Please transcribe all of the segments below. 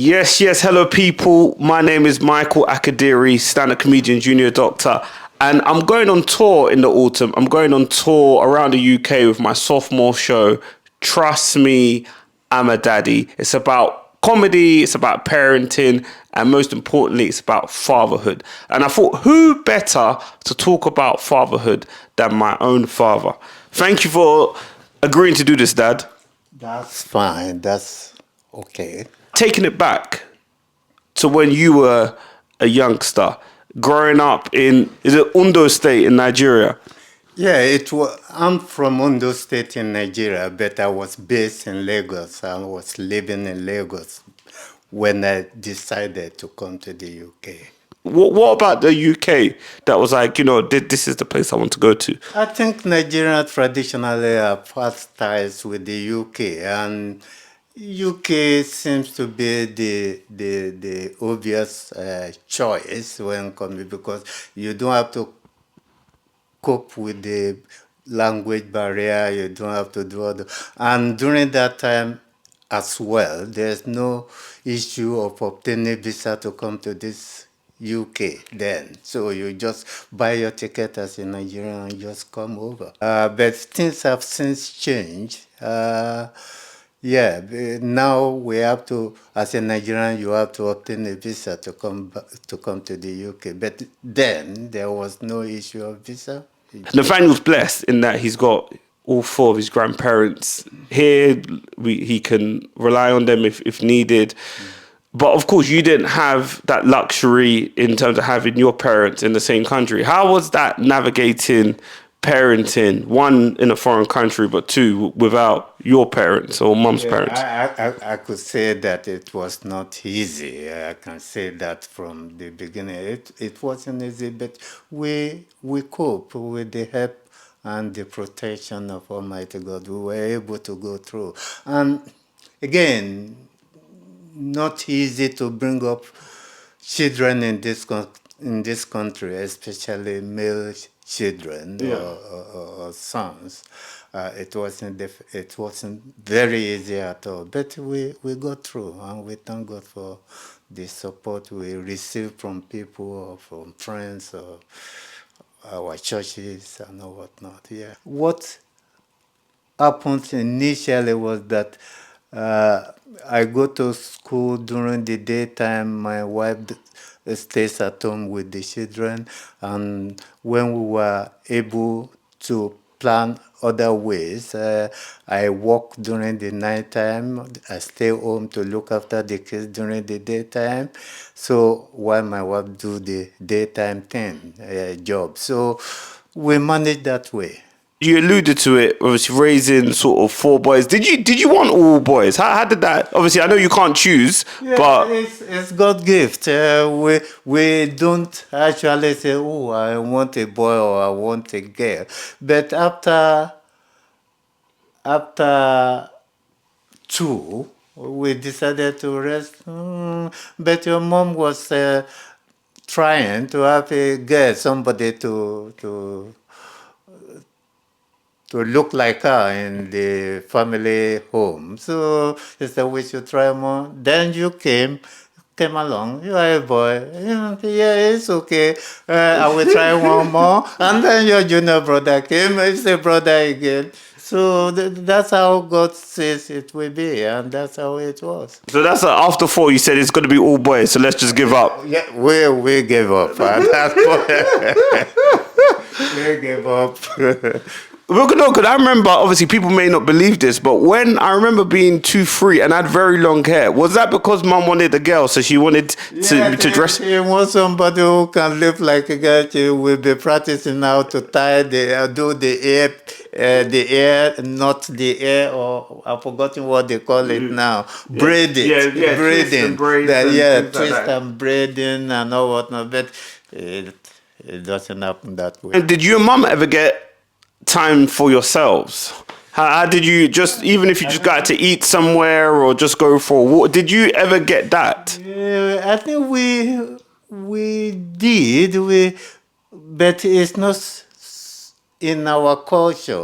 Yes, yes. Hello, people. My name is Michael Akadiri, stand-up comedian, junior doctor, and I'm going on tour in the autumn. I'm going on tour around the UK with my sophomore show. Trust me, I'm a daddy. It's about comedy, it's about parenting, and most importantly, it's about fatherhood. And I thought, who better to talk about fatherhood than my own father? Thank you for agreeing to do this, Dad. That's fine. That's okay. Taking it back to when you were a youngster, growing up in, is it Ondo State in Nigeria? Yeah, it was. I'm from Ondo State in Nigeria, but I was based in Lagos. I was living in Lagos when I decided to come to the UK. What about the UK that was like, this is the place I want to go to? I think Nigeria traditionally have past ties with the UK, and UK seems to be the obvious choice when coming because you don't have to cope with the language barrier. You don't have to do all the, and during that time as well, there's no issue of obtaining visa to come to this UK then. So you just buy your ticket as a Nigerian and just come over. But things have since changed. Now we have to, as a Nigerian, you have to obtain a visa to come to the UK. But then there was no issue of visa. Nathaniel's blessed in that he's got all four of his grandparents here. He can rely on them if needed. But of course, you didn't have that luxury in terms of having your parents in the same country. How was that navigating parenting, one in a foreign country, but two without your parents or mum's parents? I could say that it was not easy. I can say that from the beginning. It wasn't easy, but we cope with the help and the protection of Almighty God. We were able to go through. And again, not easy to bring up children in this country, especially male children or sons. It wasn't very easy at all, but we got through, and we thank God for the support we received from people or from friends or our churches and all whatnot. Yeah. What happened initially was that I go to school during the daytime. My wife stays at home with the children, and when we were able to plan other ways, I work during the nighttime. I stay home to look after the kids during the daytime. So while my wife do the daytime thing job, so we manage that way. You alluded to it, obviously raising sort of four boys. Did you want all boys? How did that? Obviously, I know you can't choose, Yeah, but it's God's gift. We don't actually say, "Oh, I want a boy" or "I want a girl," but after two, we decided to rest. But your mom was trying to have a girl, somebody to look like her in the family home. So he said we should try more. Then you came along. You are a boy. Yeah, it's okay. I will try one more. And then your junior brother came. It's a brother again. So that's how God says it will be, and that's how it was. so that's after four. You said it's going to be all boys, so let's just give up. Yeah, we gave up at that point. We gave up. Well, no, because I remember, obviously, people may not believe this, but when I remember being 2, 3 and I had very long hair, was that because mum wanted a girl, so she wanted to dress? She wants somebody who can live like a girl. She will be practicing how to tie do the hair, not the hair, or I've forgotten what they call it now. Braid it, braiding. Twist and braiding and all whatnot. But it doesn't happen that way. And did you and mum ever get time for yourselves? How did you just, even if you just got to eat somewhere or just go for a walk, did you ever get that? I think we did, but it's not in our culture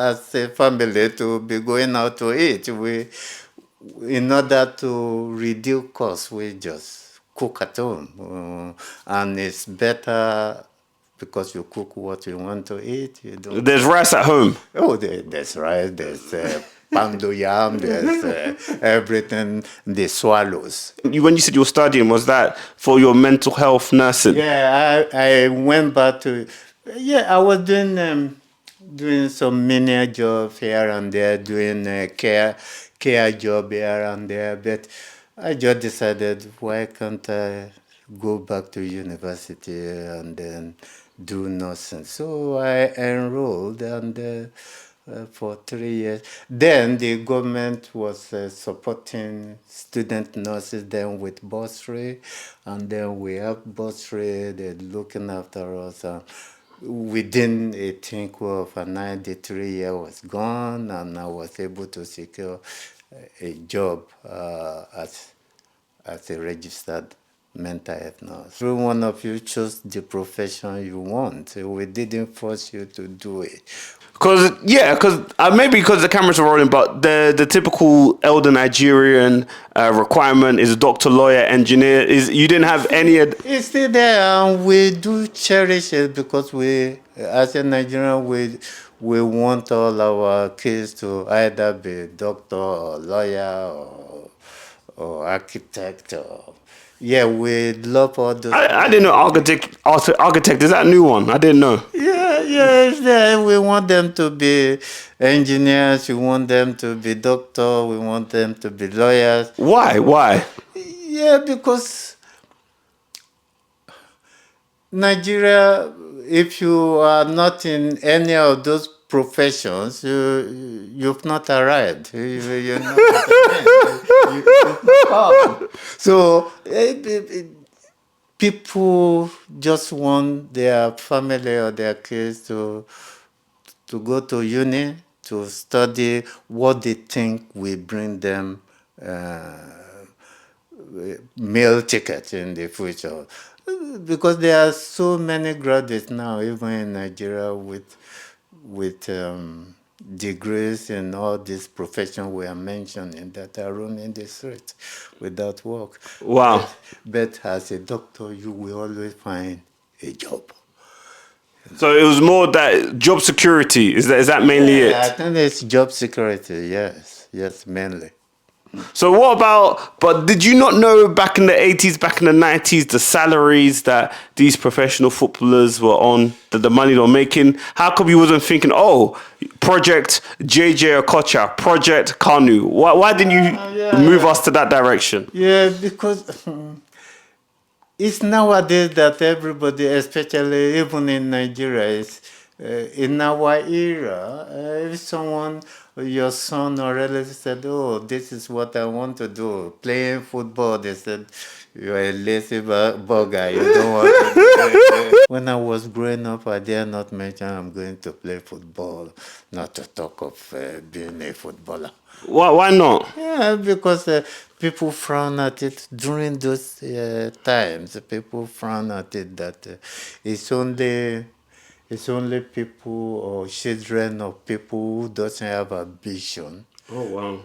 as a family to be going out to eat. in order to reduce costs, we just cook at home. And it's better because you cook what you want to eat. You don't. There's rice at home. Oh, there's rice, there's pando yam, there's everything, the swallows. When you said you were studying, was that for your mental health nursing? Yeah, I went back to, yeah, I was doing some menial job here and there, doing care job here and there, but I just decided, why can't I go back to university and then do nursing? So I enrolled and for 3 years. Then the government was supporting student nurses then with bursary, and then we have bursary, they're looking after us. Within a think of a 93 year was gone, and I was able to secure a job as a registered mental health nurse. Every one of you chose the profession you want. We didn't force you to do it. Because maybe because the cameras are rolling, but the typical elder Nigerian requirement is a doctor, lawyer, engineer. Is you didn't have any? It's still there, and we do cherish it because we, as a Nigerian, we want all our kids to either be doctor or lawyer or architect or. Yeah, we love all those. I didn't know architect. Is that a new one? I didn't know. Yeah, it's there. We want them to be engineers. We want them to be doctor. We want them to be lawyers. Why? Yeah, because Nigeria, if you are not in any of those professions, you've not arrived. You're not you've not come. So people just want their family or their kids to go to uni to study what they think will bring them meal ticket in the future. Because there are so many graduates now, even in Nigeria, with degrees in all these professions we are mentioning that are running the street without work. Wow. But as a doctor, you will always find a job. So it was more that job security. Is that mainly it? I think it's job security. Yes, mainly. So what about? But did you not know back in the 80s, back in the 90s, the salaries that these professional footballers were on, the money they were making? How come you wasn't thinking, oh, project JJ Okocha, project Kanu? Why didn't you move us to that direction? Yeah, because it's nowadays that everybody, especially even in Nigeria, is in our era. If someone, your son or relative said, "Oh, this is what I want to do," playing football, they said, "You're a lazy bugger. You don't want to do it." When I was growing up, I dare not mention I'm going to play football, not to talk of being a footballer. Why not? Yeah, because people frown at it during those times. People frown at it that it's only people or children of people who doesn't have ambition. Oh wow.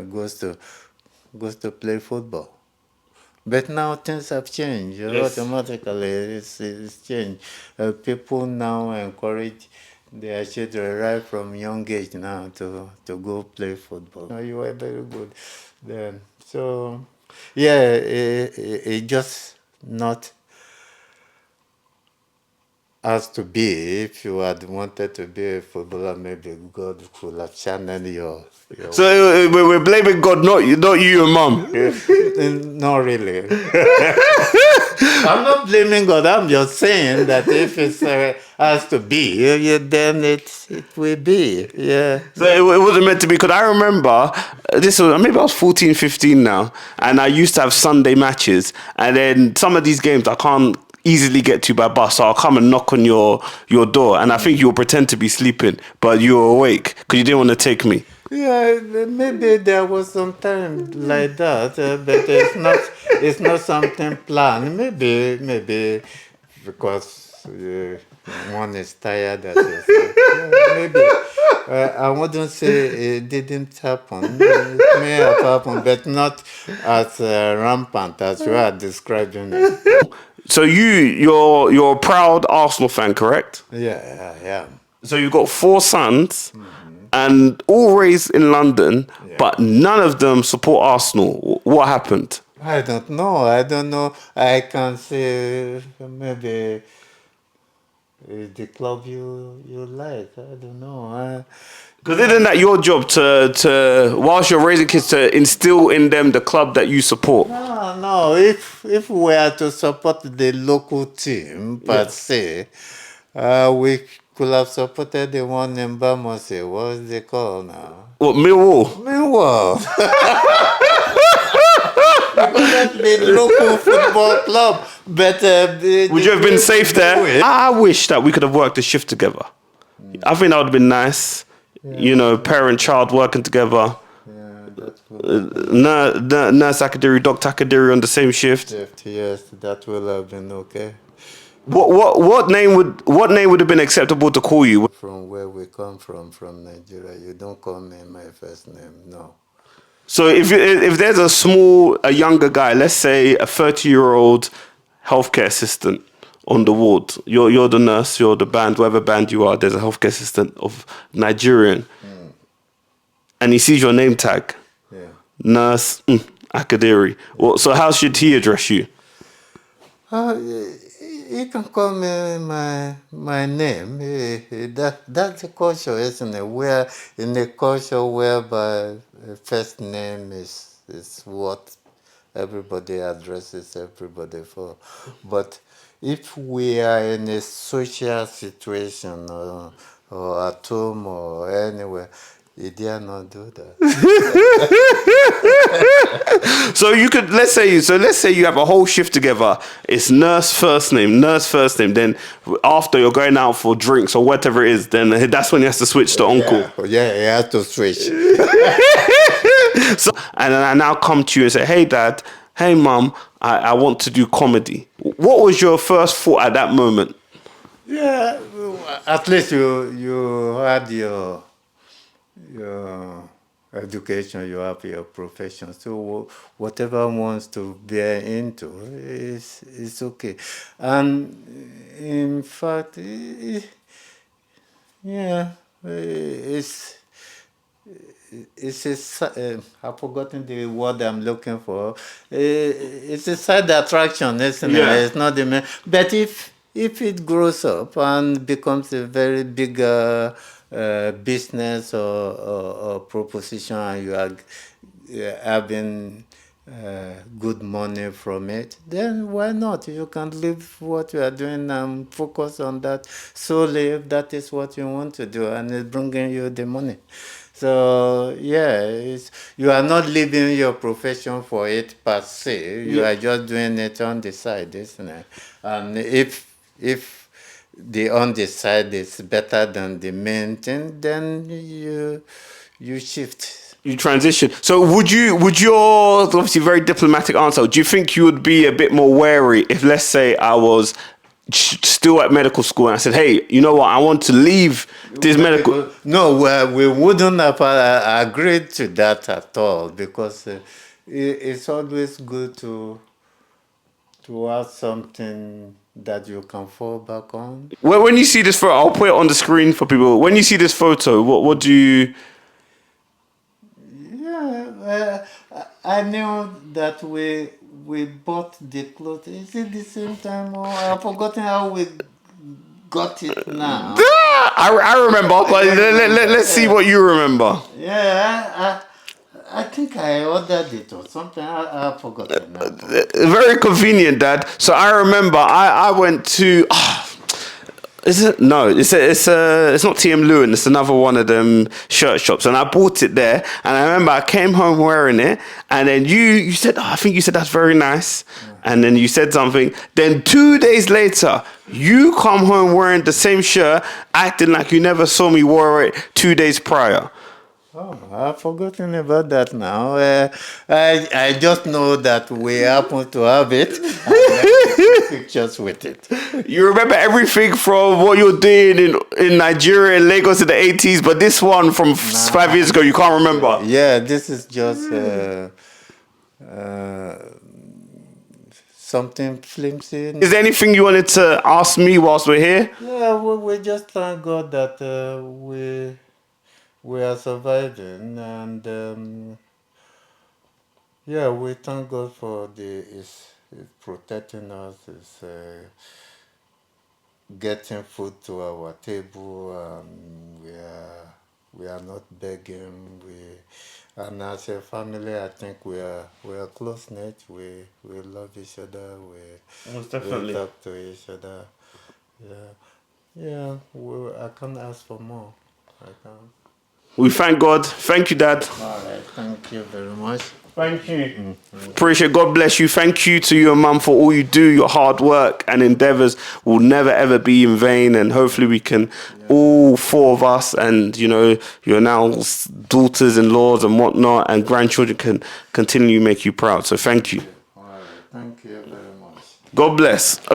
Goes to play football. But now things have changed. Yes. Automatically, it's changed. People now encourage their children right from young age now to go play football. You were very good then. So, yeah, it just not as to be. If you had wanted to be a footballer, maybe God could have channeled your So we're blaming God, not you and mum. Not really. I'm not blaming God. I'm just saying that if it has to be, then it will be. Yeah. So it wasn't meant to be, because I remember maybe I was 14, 15 now, and I used to have Sunday matches, and then some of these games I can't easily get to by bus, so I'll come and knock on your door, and I think you'll pretend to be sleeping, but you're awake because you didn't want to take me. Yeah, maybe there was some time like that, but it's not something planned. Maybe because So, one is tired. That is, maybe. I wouldn't say it didn't happen. It may have happened, but not as rampant as you are describing it. So you're a proud Arsenal fan, correct? Yeah, yeah. So you've got four sons, and all raised in London, Yeah. but none of them support Arsenal. What happened? I don't know. I don't know. I can say maybe the club you like. I don't know. Because isn't that your job to whilst you're raising kids to instill in them the club that you support? No. If we are to support the local team per se, we could have supported the one in Bamose. What's they call now? What, Millwall? Meanwhile, that's the local football club. But Would you have been safe there? I wish that we could have worked a shift together. I think that would have been nice. You know, parent-child working together. Yeah, that's good. Nurse Akadiri, Dr. Akadiri on the same shift. Yes, that will have been okay. What name would have been acceptable to call you? From where we come from Nigeria, you don't call me my first name, no. So if there's a younger guy, let's say a 30-year-old healthcare assistant on the ward, you're the nurse, you're the band, whatever band you are, there's a healthcare assistant of Nigerian, and he sees your name tag, Yeah. Nurse Akadiri. Well, so how should he address you? You can call me my name. That's a culture, isn't it? Where in a culture whereby first name is what everybody addresses everybody for. But if we are in a social situation or at home or anywhere, you dare not do that. So let's say you have a whole shift together. It's nurse first name. Then after you're going out for drinks or whatever it is, then that's when you have to switch to uncle. Yeah, you have to switch. So, and then I now come to you and say, hey dad, hey mum, I want to do comedy. What was your first thought at that moment? Yeah, at least you had your education, you have your profession. So whatever wants to be into is okay. And in fact, I've forgotten the word I'm looking for. It's a side attraction, isn't it? It's not the main. But if it grows up and becomes a very big business or proposition, and you are having good money from it, then why not? You can leave what you are doing and focus on that solely if that is what you want to do and it's bringing you the money. So you are not leaving your profession for it per se. You are just doing it on the side, isn't it? And if the on the side is better than the main thing, then you shift. You transition. So would your obviously very diplomatic answer, do you think you would be a bit more wary if, let's say, I was still at medical school and I said, hey, you know what, I want to leave this medical... No, we wouldn't have agreed to that at all, because it's always good to have something that you can fall back on. Well, when you see this photo, I'll put it on the screen for people. When you see this photo, what do you... Yeah, I knew that we bought the clothes. Is it the same time? Or I've forgotten how we got it now. I remember, but let's see what you remember. Yeah, I think I ordered it or something. I've forgotten now. Very convenient, Dad. So I remember I went to... Is it? No, it's not TM Lewin. It's another one of them shirt shops, and I bought it there. And I remember I came home wearing it, and then you said, I think you said that's very nice, and then you said something. Then 2 days later, you come home wearing the same shirt, acting like you never saw me wear it 2 days prior. Oh, I've forgotten about that now. I just know that we happen to have it and pictures with it. You remember everything from what you're doing in Nigeria and Lagos in the 80s, but this one from 5 years ago, you can't remember. Yeah, this is just uh, something flimsy. Is there anything you wanted to ask me whilst we're here? Yeah, we just thank God that we are surviving, and yeah, we thank God for is protecting us, is getting food to our table. We are not begging. And as a family, I think we are close knit. We love each other. Most We talk to each other. Yeah, yeah. I can't ask for more. I can't. We thank God. Thank you, Dad. All right. Thank you very much. Thank you. Appreciate. God bless you. Thank you to your mum for all you do. Your hard work and endeavors will never ever be in vain. And hopefully we can, all four of us, and your now daughters-in-laws and whatnot, and grandchildren can continue to make you proud. So thank you. All right. Thank you very much. God bless.